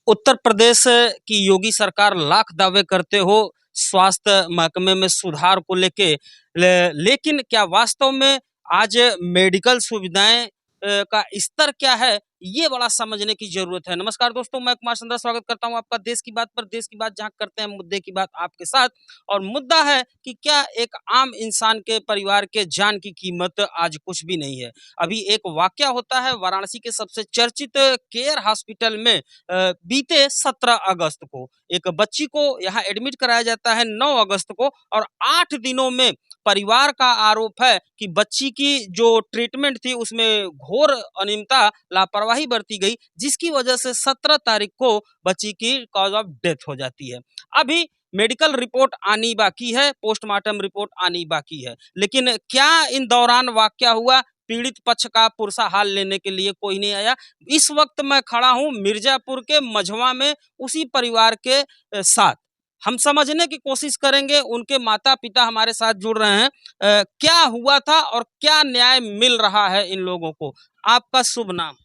उत्तर प्रदेश की योगी सरकार लाख दावे करते हो स्वास्थ्य महकमे में सुधार को लेके लेकिन क्या वास्तव में आज मेडिकल सुविधाएं का स्तर क्या है ये बड़ा समझने की जरूरत है। नमस्कार दोस्तों, मैं कुमार चंद्रा स्वागत करता हूं आपका देश की बात पर। देश की बात जहां करते हैं मुद्दे की बात आपके साथ, और मुद्दा है कि क्या एक आम इंसान के परिवार के जान की कीमत आज कुछ भी नहीं है। अभी एक वाकया होता है वाराणसी के सबसे चर्चित केयर हॉस्पिटल में। बीते 17 अगस्त को एक बच्ची को यहाँ एडमिट कराया जाता है 9 अगस्त को, और 8 दिनों में परिवार का आरोप है कि बच्ची की जो ट्रीटमेंट थी उसमें घोर अनियमितता लापरवाही बरती गई, जिसकी वजह से 17 तारीख को बच्ची की कॉज ऑफ डेथ हो जाती है। अभी मेडिकल रिपोर्ट आनी बाकी है, पोस्टमार्टम रिपोर्ट आनी बाकी है, लेकिन क्या इन दौरान वाकया हुआ, पीड़ित पक्ष का पुरसा हाल लेने के लिए कोई नहीं आया। इस वक्त मैं खड़ा हूं मिर्जापुर के मझवा में उसी परिवार के साथ। हम समझने की कोशिश करेंगे, उनके माता पिता हमारे साथ जुड़ रहे हैं। क्या हुआ था और क्या न्याय मिल रहा है इन लोगों को। आपका शुभ नाम?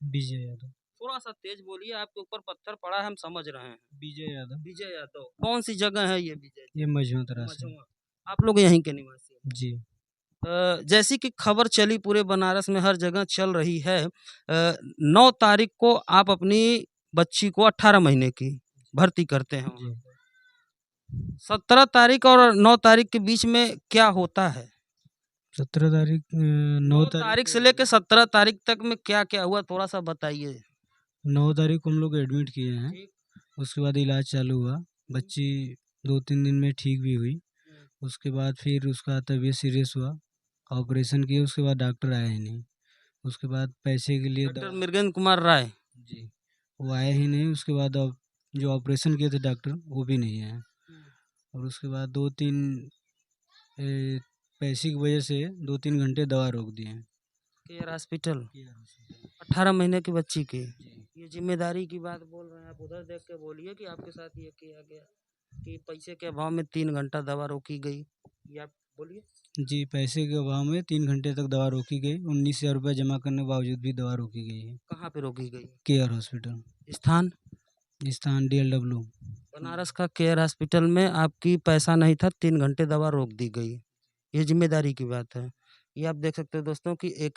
विजय यादव। थोड़ा सा तेज बोलिए, आपके ऊपर पत्थर पड़ा है, हम समझ रहे हैं। विजय यादव। विजय यादव, कौन सी जगह है ये विजय? ये मझोतरा से। मझवा। आप लोग यहीं के निवासी हैं? जी। जैसी कि खबर चली पूरे बनारस में हर जगह चल रही है, 9 तारीख को आप अपनी बच्ची को 18 महीने की भर्ती करते हैं। जी। 17 तारीख और 9 तारीख के बीच में क्या होता है? 17 तारीख 9 तारीख से लेकर 17 तारीख तक में क्या क्या हुआ, थोड़ा सा बताइए। 9 तारीख को हम लोग एडमिट किए हैं। ठीक। उसके बाद इलाज चालू हुआ। बच्ची 2-3 दिन में ठीक भी हुई। उसके बाद फिर उसका तबीयत सीरियस हुआ, ऑपरेशन किए। उसके बाद डॉक्टर आए ही नहीं। उसके बाद पैसे के लिए डॉक्टर मृगेंद्र कुमार राय जी, वो आए ही नहीं। उसके बाद अब जो ऑपरेशन किए थे डॉक्टर, वो भी नहीं आए। और उसके बाद 2-3 पैसे की वजह से 2-3 घंटे दवा रोक दिए हैं। केयर हॉस्पिटल 18 महीने की बच्ची की, ये जिम्मेदारी की बात बोल रहे हैं आप। उधर देख के बोलिए कि आपके साथ ये किया गया कि पैसे के अभाव में 3 घंटा दवा रोकी गई, ये आप बोलिए। जी, पैसे के अभाव में 3 घंटे तक दवा रोकी गई। 19,000 रुपये जमा करने के बावजूद भी दवा रोकी गई है। कहाँ पे रोकी गई? केयर हॉस्पिटल, स्थान? स्थान DLW। बनारस का केयर हॉस्पिटल में आपकी पैसा नहीं था, 3 घंटे दवा रोक दी गई, ये जिम्मेदारी की बात है। ये आप देख सकते हो दोस्तों कि एक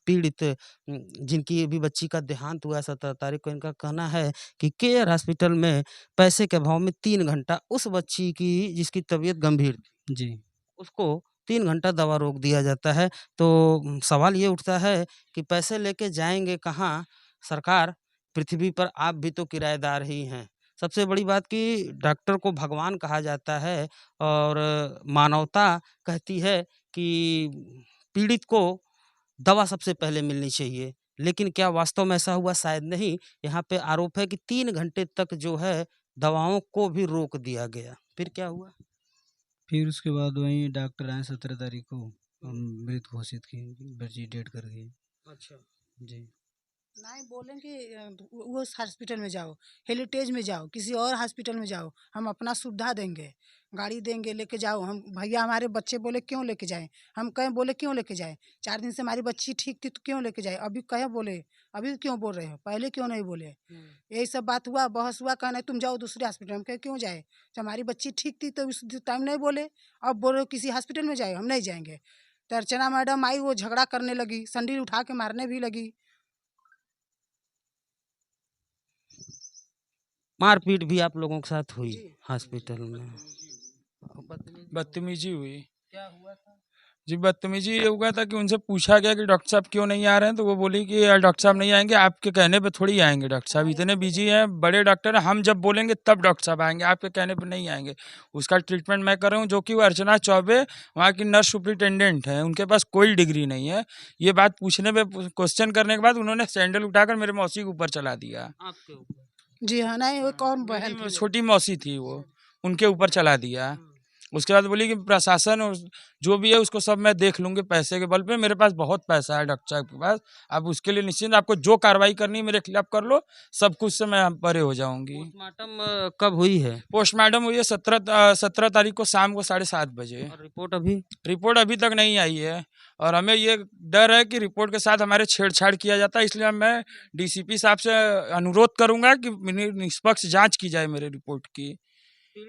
पीड़ित जिनकी अभी बच्ची का देहांत हुआ है 17 तारीख को, इनका कहना है कि केयर हॉस्पिटल में पैसे के अभाव में 3 घंटा उस बच्ची की जिसकी तबीयत गंभीर थी, जी। उसको 3 घंटा दवा रोक दिया जाता है। तो सवाल ये उठता है कि पैसे लेके जाएंगे कहाँ सरकार? पृथ्वी पर आप भी तो किराएदार ही हैं। सबसे बड़ी बात कि डॉक्टर को भगवान कहा जाता है, और मानवता कहती है कि पीड़ित को दवा सबसे पहले मिलनी चाहिए। लेकिन क्या वास्तव में ऐसा हुआ? शायद नहीं। यहाँ पे आरोप है कि 3 घंटे तक जो है दवाओं को भी रोक दिया गया। फिर क्या हुआ? फिर उसके बाद वहीं डॉक्टर आए 17 तारीख को, मृत घोषित किए, बच्ची डेड कर गई। अच्छा। जी। नहीं बोलेंगे वो हॉस्पिटल में जाओ, हेरिटेज में जाओ, किसी और हॉस्पिटल में जाओ, हम अपना सुविधा देंगे, गाड़ी देंगे, लेके जाओ। हम भैया हमारे बच्चे बोले क्यों लेके जाएं, हम कहें बोले क्यों लेके जाएं, 4 दिन से हमारी बच्ची ठीक थी तो क्यों लेके जाए, अभी कहे बोले, अभी क्यों बोल रहे हो, पहले क्यों नहीं बोले। यही सब बात हुआ, बहस हुआ, कहना तुम जाओ दूसरे हॉस्पिटल में। कहे क्यों जाए, जब हमारी बच्ची ठीक थी तो उस टाइम नहीं बोले, अब बोलो किसी हॉस्पिटल में जाए, हम नहीं जाएंगे। तो अर्चना मैडम आई, वो झगड़ा करने लगी, संडील उठा के मारने भी लगी। मारपीट भी आप लोगों के साथ हुई हॉस्पिटल में? बदतमीजी हुई। क्या हुआ था? जी, बदतमीजी ये हुआ था कि उनसे पूछा गया कि डॉक्टर साहब क्यों नहीं आ रहे हैं, तो वो बोली कि यार डॉक्टर साहब नहीं आएंगे, आपके कहने पे थोड़ी आएंगे, डॉक्टर साहब इतने बिजी हैं, बड़े डॉक्टर हैं, हम जब बोलेंगे तब डॉक्टर साहब आएंगे, आपके कहने पे नहीं आएंगे। उसका ट्रीटमेंट मैं कर रहा हूँ, जो कि वो अर्चना चौबे वहाँ की नर्स सुप्रिटेंडेंट है, उनके पास कोई डिग्री नहीं है। ये बात पूछने पे, क्वेश्चन करने के बाद उन्होंने सैंडल उठाकर मेरे मौसी के ऊपर चला दिया। आपके ऊपर? जी हाँ, नहीं वो कौन बहन थी, छोटी मौसी थी वो, उनके ऊपर चला दिया। उसके बाद बोली कि प्रशासन और जो भी है उसको सब मैं देख लूँगी पैसे के बल पे, मेरे पास बहुत पैसा है डॉक्टर साहब के पास, आप उसके लिए निश्चिंत, आपको जो कार्रवाई करनी है मेरे खिलाफ कर लो, सब कुछ से मैं परे हो जाऊँगी। पोस्टमार्टम कब हुई है पोस्टमार्टम हुई है 17 तारीख को शाम को 7:30 बजे। और रिपोर्ट अभी? रिपोर्ट अभी तक नहीं आई है और हमें ये डर है कि रिपोर्ट के साथ हमारे छेड़छाड़ किया जाता है, इसलिए मैं डीसीपी साहब से अनुरोध करूंगा कि निष्पक्ष जांच की जाए मेरे रिपोर्ट की।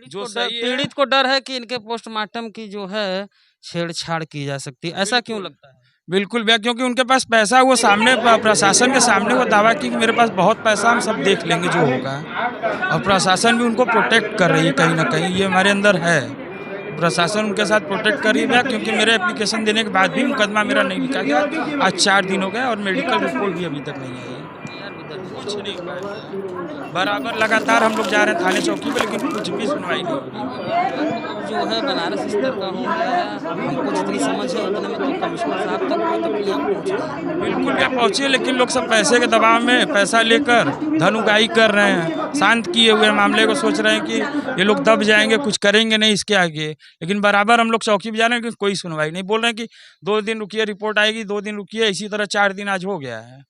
जो सही है, पीड़ित को डर है कि इनके पोस्टमार्टम की जो है छेड़छाड़ की जा सकती है, ऐसा क्यों बिल्कुल। लगता है? बिल्कुल भैया, क्योंकि उनके पास पैसा, वो सामने प्रशासन के सामने वो दावा की कि मेरे पास बहुत पैसा, हम सब देख लेंगे जो होगा, और प्रशासन भी उनको प्रोटेक्ट कर रही है कहीं ना कहीं, ये हमारे अंदर है, प्रशासन उनके साथ प्रोटेक्ट कर रही है क्योंकि मेरे एप्लीकेशन देने के बाद भी मुकदमा मेरा नहीं लिखा गया, आज 4 दिन हो गए और मेडिकल रिपोर्ट भी अभी तक नहीं आई है। कुछ नहीं हुआ है। बराबर लगातार हम लोग जा रहे हैं थाने चौकी पे, लेकिन कुछ भी सुनवाई नहीं हो रही। जो है बनारस स्तर का हो गया, हमको जितनी समझ है उतने में तो कमिश्नर साहब तक यहाँ पहुँच गए हैं। बिल्कुल क्या पहुँचे, लेकिन लोग सब पैसे के दबाव में पैसा लेकर धन उगाही कर रहे हैं, शांत किए हुए मामले को सोच रहे हैं कि ये लोग दब जाएंगे, कुछ करेंगे नहीं इसके आगे, लेकिन बराबर हम लोग चौकी भी जा रहे हैं, लेकिन कोई सुनवाई नहीं। बोल रहे हैं कि 2 दिन रुकिए रिपोर्ट आएगी, 2 दिन रुकिए, इसी तरह 4 दिन आज हो गया है,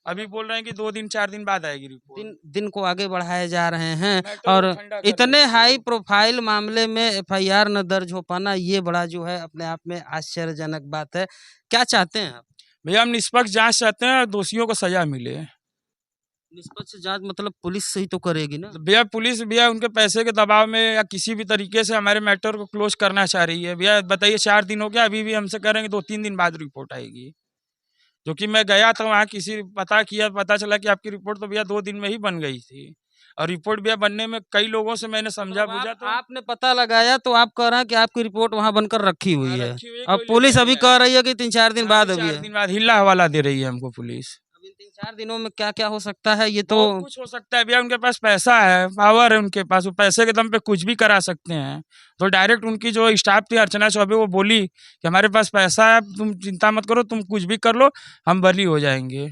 अभी बोल रहे हैं कि 2 दिन 4 दिन बाद आएगी रिपोर्ट। दिन को आगे बढ़ाए जा रहे हैं मैटर और को ठंडा कर इतने रहे हैं। हाई प्रोफाइल मामले में एफआईआर न दर्ज हो पाना, ये बड़ा जो है अपने आप में आश्चर्यजनक बात है। क्या चाहते हैं आप? भैया हम निष्पक्ष जांच चाहते हैं और दोषियों को सजा मिले। निष्पक्ष जांच मतलब पुलिस से ही तो करेगी ना? भैया पुलिस भैया उनके पैसे के दबाव में या किसी भी तरीके से हमारे मैटर को क्लोज करना चाह रही है। भैया बताइए 4 दिन हो गया, अभी भी हमसे कह रहे हैं कि 2-3 दिन बाद रिपोर्ट आएगी, जो कि मैं गया था वहाँ, किसी पता किया, पता चला कि आपकी रिपोर्ट तो भैया 2 दिन में ही बन गई थी, और रिपोर्ट भैया बनने में कई लोगों से मैंने समझा बुझा, तो आपने पता लगाया तो आप कह रहे हैं कि आपकी रिपोर्ट वहां बनकर रखी हुई है। रखी हुई है, अब कोई पुलिस लेके अभी नहीं कह आया। रही है कि 3-4 दिन बाद अभी 4 है। दिन बाद हिला हवाला दे रही है हमको पुलिस। अब इन 3-4 दिनों में क्या क्या हो सकता है ये तो बहुत कुछ हो सकता है भैया, उनके पास पैसा है, पावर है उनके पास, वो पैसे के दम पे कुछ भी करा सकते हैं। तो डायरेक्ट उनकी जो स्टाफ थी अर्चना चौबे, वो बोली कि हमारे पास पैसा है, तुम चिंता मत करो, तुम कुछ भी कर लो, हम बरी हो जाएंगे।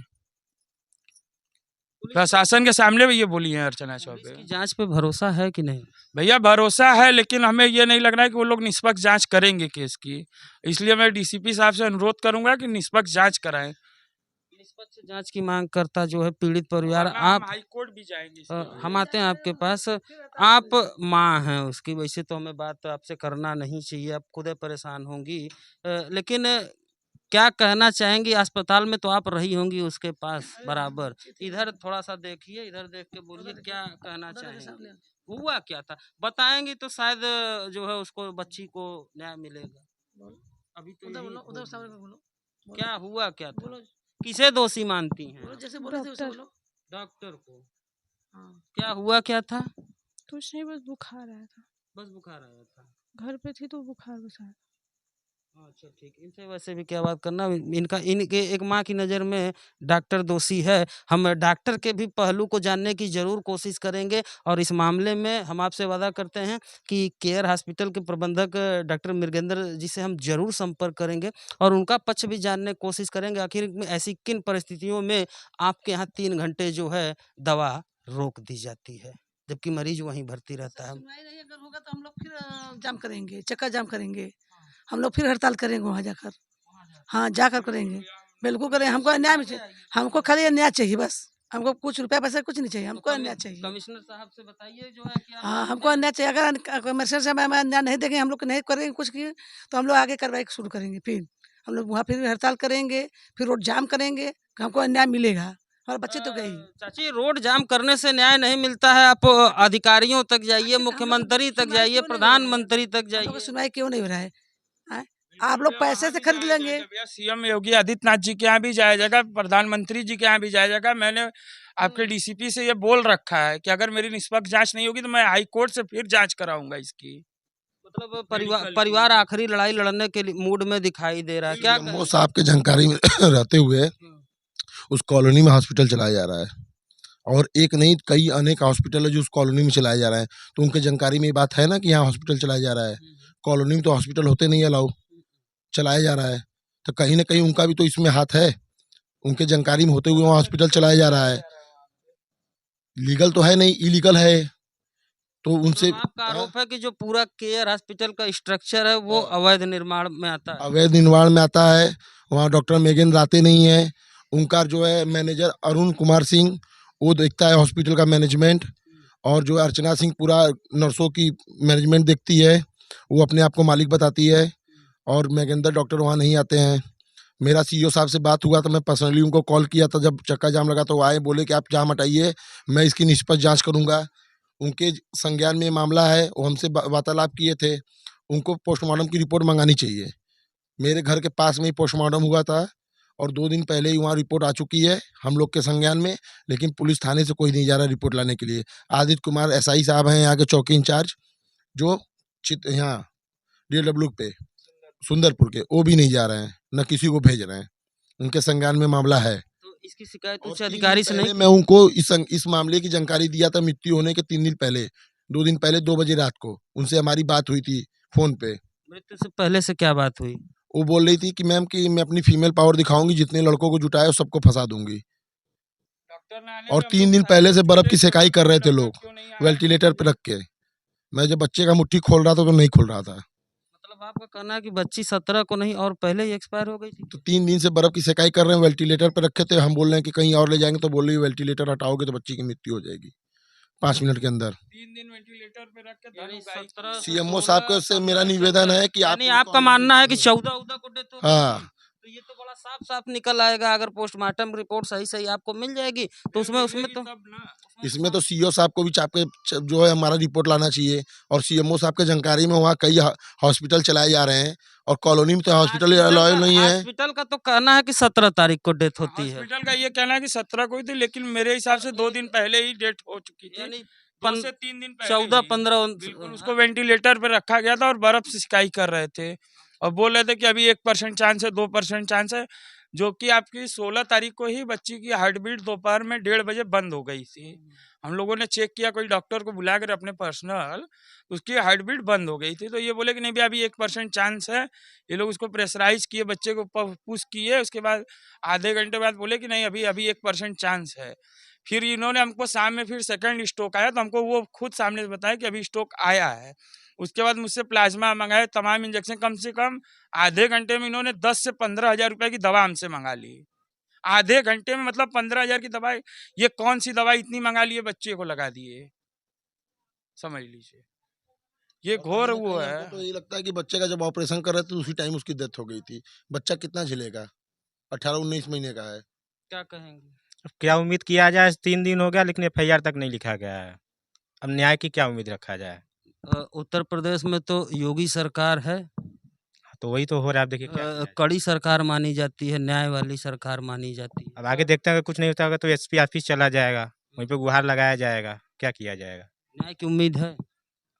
प्रशासन के सामने भी ये बोली है अर्चना चौबे। इसकी जांच पे भरोसा है कि नहीं? भैया भरोसा है, लेकिन हमें ये नहीं लग रहा है कि वो लोग निष्पक्ष जांच करेंगे केस की, इसलिए मैं डीसीपी साहब से अनुरोध करूंगा कि निष्पक्ष जांच कराएं। निष्पक्ष जांच की मांग करता जो है पीड़ित परिवार, वरना हम आप हाई कोर्ट भी जाएंगे इसके लिए। हम आते हैं आपके पास। आप माँ हैं उसकी, वैसे तो हमें बात आपसे करना नहीं चाहिए, आप खुद परेशान होंगी, लेकिन क्या कहना चाहेंगी? अस्पताल में तो आप रही होंगी उसके पास बराबर, इधर थोड़ा सा देखिए, इधर देख के बोलिए, क्या कहना चाहेंगी? हुआ क्या था बताएंगी तो शायद जो है उसको, बच्ची को न्याय मिलेगा। अभी तो क्या हुआ क्या था? किसे दोषी मानती हैं? जैसे बोले थे उसे बोलो। डॉक्टर को। क्या हुआ क्या था? कुछ नहीं, बस बुखार आया था, बस बुखार आया था। घर पे थी तो बुखार बस आया। अच्छा ठीक, इनसे वैसे भी क्या बात करना, इनके एक माँ की नज़र में डॉक्टर दोषी है। हम डॉक्टर के भी पहलू को जानने की ज़रूर कोशिश करेंगे और इस मामले में हम आपसे वादा करते हैं कि केयर हॉस्पिटल के प्रबंधक डॉक्टर मृगेंद्र जी से हम ज़रूर संपर्क करेंगे और उनका पक्ष भी जानने की कोशिश करेंगे, आखिर में ऐसी किन परिस्थितियों में आपके यहाँ 3 घंटे जो है दवा रोक दी जाती है जबकि मरीज वहीं भर्ती रहता है। सुनवाई नहीं अगर होगा तो हम लोग फिर जाम करेंगे, चक्का जाम करेंगे, हम लोग फिर हड़ताल करेंगे वहाँ जाकर। हाँ जाकर करेंगे, बिल्कुल करेंगे। हमको अन्याय में चाहिए, हमको खाली अन्याय चाहिए बस, हमको कुछ रुपया पैसा कुछ नहीं चाहिए, हमको अन्याय चाहिए। कमिश्नर साहब से बताइए जो है कि आप हाँ हमको अन्याय चाहिए, अगर कमर्शियल से हमें अन्याय नहीं देंगे, हम लोग नहीं करेंगे कुछ किए तो हम लोग आगे कार्रवाई शुरू करेंगे, फिर हम लोग वहाँ फिर हड़ताल करेंगे, फिर रोड जाम करेंगे, हमको अन्याय मिलेगा। और बच्चे तो गई चाची, रोड जाम करने से न्याय नहीं मिलता है, आप अधिकारियों तक जाइए, मुख्यमंत्री तक जाइए, प्रधानमंत्री तक जाइए, सुनवाई क्यों नहीं हो रहा है? आप लोग पैसे से खरीद लेंगे। सीएम योगी आदित्यनाथ जी के यहाँ भी जाया जाएगा, प्रधानमंत्री जी के यहाँ भी जाया जाएगा। मैंने आपके डीसीपी से ये बोल रखा है कि अगर मेरी निष्पक्ष जांच नहीं होगी तो मैं हाई कोर्ट से फिर जांच कराऊंगा इसकी। मतलब परिवार आखिरी लड़ाई लड़ने के लिए मूड में दिखाई दे रहा है। क्या वो साहब के जानकारी में रहते हुए उस कॉलोनी में हॉस्पिटल चलाया जा रहा है और एक नहीं कई अनेक हॉस्पिटल है जो उस कॉलोनी में चलाया जा रहा है, तो उनके जानकारी में ये बात है ना कि यहाँ हॉस्पिटल चलाया जा रहा है। कॉलोनी में तो हॉस्पिटल होते नहीं अलाउ, चलाया जा रहा है, तो कहीं ना कहीं उनका भी तो इसमें हाथ है, उनके जानकारी में होते हुए वहाँ हॉस्पिटल चलाया जा रहा है। लीगल तो है नहीं, इलीगल है। तो उनसे मतलब आपका हाँ, आरोप है कि जो पूरा केयर हॉस्पिटल का स्ट्रक्चर है वो हाँ, अवैध निर्माण में आता है। अवैध निर्माण में आता है। वहाँ डॉक्टर मेगन आते नहीं है। उनका जो है मैनेजर अरुण कुमार सिंह, वो देखता है हॉस्पिटल का मैनेजमेंट, और जो अर्चना सिंह पूरा नर्सों की मैनेजमेंट देखती है, वो अपने आप को मालिक बताती है, और मैगेंद्र डॉक्टर वहाँ नहीं आते हैं। मेरा सीईओ साहब से बात हुआ तो मैं पर्सनली उनको कॉल किया था, जब चक्का जाम लगा तो वो आए, बोले कि आप जाम हटाइए, मैं इसकी निष्पक्ष जांच करूंगा। उनके संज्ञान में ये मामला है, वो हमसे वार्तालाप किए थे। उनको पोस्टमार्टम की रिपोर्ट मंगानी चाहिए। मेरे घर के पास में ही पोस्टमार्टम हुआ था, और 2 दिन पहले ही वहाँ रिपोर्ट आ चुकी है हम लोग के संज्ञान में, लेकिन पुलिस थाने से कोई नहीं जा रहा रिपोर्ट लाने के लिए। आदित्य कुमार एसआई साहब हैं यहाँ के चौकी इंचार्ज, जो यहाँ DLW पे सुंदरपुर के, वो भी नहीं जा रहे हैं, न किसी को भेज रहे हैं। उनके संज्ञान में मामला है। तो इसकी शिकायत और उच्च 3 दिन अधिकारी से नहीं पहले मैं उनको इस मामले की जानकारी दिया था, मृत्यु होने के 3 दिन पहले, 2 दिन पहले 2 बजे रात को उनसे हमारी बात हुई थी फोन पे। मृत्यु से पहले से क्या बात हुई? वो बोल रही थी कि मैम कि मैं अपनी फीमेल पावर दिखाऊंगी, जितने लड़कों को जुटाए सबको फंसा दूंगी। डॉक्टर ने आने और पे हम 3 लोग दिन सारे पहले से बर्फ की वेंटिलेटर पे सेकाई कर रहे थे डॉक्टर लोग, क्यों नहीं आ रहे हैं? वेंटिलेटर पे रख के। मैं जब बच्चे का मुट्ठी खोल रहा था तो नहीं खोल रहा था। मतलब आपका कहना है कि बच्ची 17 को नहीं और पहले ही एक्सपायर हो गई थी? तो 3 दिन से बर्फ की सेकाई कर रहे हैं, वेंटिलेटर पे रखे थे। हम बोल रहे हैं कि कहीं और ले जाएंगे, तो बोल रही है वेंटिलेटर हटाओगे तो बच्ची की मृत्यु हो जाएगी 5 मिनट के अंदर। 3 दिन वेंटिलेटर पे रख के यानी धनुबाई 17 से सीएमओ साहब 16, से मेरा 15, निवेदन 14 है कि आप यानी इनको आपका मानना है कि हाँ, 14 को डेथ हो गई हाँ, थी। तो ये तो बड़ा साफ साफ निकल आएगा, अगर पोस्टमार्टम रिपोर्ट सही सही आपको मिल जाएगी तो उसमें उसमें तो इसमें तो सीईओ साहब को भी चाप के जो है हमारा रिपोर्ट लाना चाहिए। और सीएमओ साहब के जानकारी में वहाँ कई हॉस्पिटल चलाए जा रहे हैं, और कॉलोनी में तो हॉस्पिटल अलाउ नहीं है। हॉस्पिटल का तो कहना है कि 17 तारीख को डेथ होती है। हॉस्पिटल का ये कहना है कि 17 को ही थी, लेकिन मेरे हिसाब से 2 दिन पहले ही डेट हो चुकी थी। यानी 2 से 3 दिन पहले 14, ही। 15 बिल्कुल उसको वेंटिलेटर पे रखा गया था और बर्फ से सिकाई कर रहे थे, और बोल रहे थे कि अभी 1% चांस है, 2% चांस है, जो कि आपकी 16 तारीख को ही बच्ची की हार्ट बीट दोपहर में 1:30 बजे बंद हो गई थी। हम लोगों ने चेक किया, कोई डॉक्टर को बुलाकर अपने पर्सनल, उसकी हार्ट बीट बंद हो गई थी। तो ये बोले कि नहीं भैया अभी 1% चांस है। ये लोग उसको प्रेशराइज किए, बच्चे को पुश किए, उसके बाद आधे घंटे बाद बोले कि नहीं अभी अभी 1% चांस है। फिर इन्होंने हमको शाम में फिर सेकंड स्ट्रोक आया, तो हमको वो खुद सामने से बताया कि अभी स्ट्रोक आया है। उसके बाद मुझसे प्लाज्मा मंगाए, तमाम इंजेक्शन, कम से कम आधे घंटे में इन्होंने 10 से 15 हजार रुपए की दवा हमसे मंगा ली। आधे घंटे में, मतलब 15 हजार की दवाई। ये कौन सी दवाई इतनी मंगा लिए, बच्चे को लगा दिए, समझ लीजिए। ये और घोर कहीं ना वो कहीं है। हमको तो ये लगता है कि बच्चे का जब ऑपरेशन कर रहे थे उसी टाइम उसकी डेथ हो गई थी। बच्चा कितना झेलेगा, 18-19 महीने का है। क्या कहेंगे? अब क्या उम्मीद किया जाए, 3 दिन हो गया लेकिन एफआईआर तक नहीं लिखा गया है। अब न्याय की क्या उम्मीद रखा जाए। उत्तर प्रदेश में तो योगी सरकार है, तो वही तो हो रहा है। अब देखिए क्या किया जाए। कड़ी सरकार मानी जाती है, न्याय वाली सरकार मानी जाती है। अब आगे देखते हैं, अगर कुछ नहीं होता होगा तो एसपी ऑफिस चला जाएगा, वहीं पे गुहार लगाया जाएगा, क्या किया जाएगा। न्याय की उम्मीद है,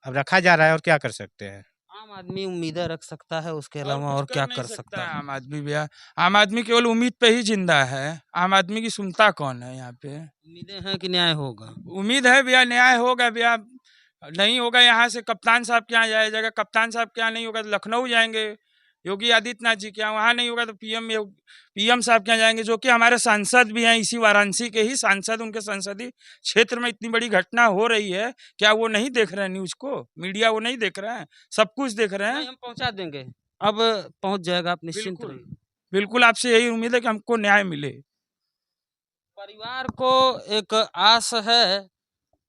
अब रखा जा रहा है और क्या कर सकते हैं। आम आदमी उम्मीदें रख सकता है, उसके और अलावा कुछ और क्या नहीं कर सकता है? आम आदमी भैया। आम आदमी केवल उम्मीद पे ही जिंदा है। आम आदमी की सुनता कौन है यहाँ पे। उम्मीदें हैं कि न्याय होगा। उम्मीद है भैया, न्याय होगा भैया। नहीं होगा यहाँ से कप्तान साहब के यहाँ जाया जाएगा, कप्तान साहब के यहाँ नहीं होगा तो लखनऊ जाएंगे योगी आदित्यनाथ जी के यहाँ, वहाँ नहीं होगा तो पीएम साहब के यहाँ जाएंगे, जो कि हमारे सांसद भी हैं, इसी वाराणसी के ही सांसद। उनके संसदीय क्षेत्र में इतनी बड़ी घटना हो रही है, क्या वो नहीं देख रहे हैं न्यूज को? मीडिया वो नहीं देख रहे हैं? सब कुछ देख रहे नहीं, हैं। हम पहुंचा देंगे, अब पहुंच जाएगा, आप निश्चिंत बिल्कुल रहिए। बिल्कुल, आपसे यही उम्मीद है कि हमको न्याय मिले। परिवार को एक आस है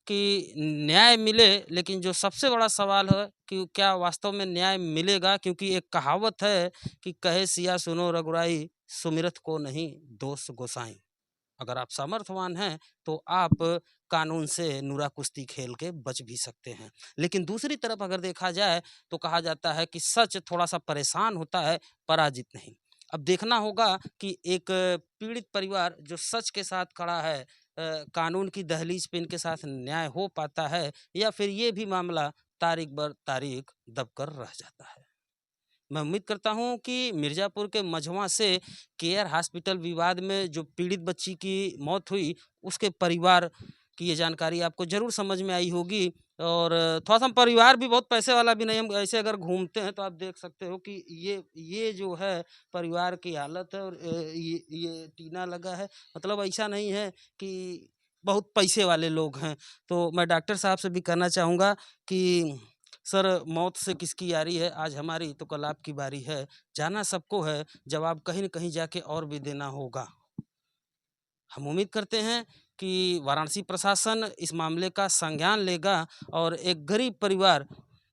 कि न्याय मिले, लेकिन जो सबसे बड़ा सवाल है कि क्या वास्तव में न्याय मिलेगा, क्योंकि एक कहावत है कि कहे सिया सुनो रघुराई, सुमिरत को नहीं दोष गोसाई। अगर आप सामर्थ्यवान हैं तो आप कानून से नुरा कुश्ती खेल के बच भी सकते हैं, लेकिन दूसरी तरफ अगर देखा जाए तो कहा जाता है कि सच थोड़ा सा परेशान होता है, पराजित नहीं। अब देखना होगा कि एक पीड़ित परिवार जो सच के साथ खड़ा है, कानून की दहलीज पे इनके साथ न्याय हो पाता है, या फिर ये भी मामला तारीख बर तारीख दबकर रह जाता है। मैं उम्मीद करता हूं कि मिर्ज़ापुर के मझवा से केयर हॉस्पिटल विवाद में जो पीड़ित बच्ची की मौत हुई, उसके परिवार की ये जानकारी आपको ज़रूर समझ में आई होगी। और थोड़ा-सा परिवार भी बहुत पैसे वाला भी नहीं, हम ऐसे अगर घूमते हैं तो आप देख सकते हो कि ये जो है परिवार की हालत है, और ये टीना लगा है। मतलब ऐसा नहीं है कि बहुत पैसे वाले लोग हैं। तो मैं डॉक्टर साहब से भी कहना चाहूँगा कि सर, मौत से किसकी यारी है, आज हमारी तो कल आपकी बारी है। जाना सबको है, जवाब कहीं न कहीं जाके और भी देना होगा। हम उम्मीद करते हैं कि वाराणसी प्रशासन इस मामले का संज्ञान लेगा और एक गरीब परिवार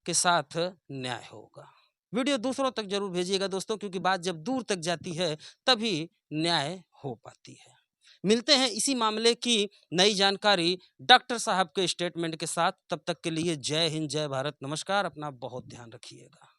के साथ न्याय होगा। वीडियो दूसरों तक जरूर भेजिएगा दोस्तों, क्योंकि बात जब दूर तक जाती है तभी न्याय हो पाती है। मिलते हैं इसी मामले की नई जानकारी डॉक्टर साहब के स्टेटमेंट के साथ। तब तक के लिए जय हिंद, जय भारत, नमस्कार। अपना बहुत ध्यान रखिएगा।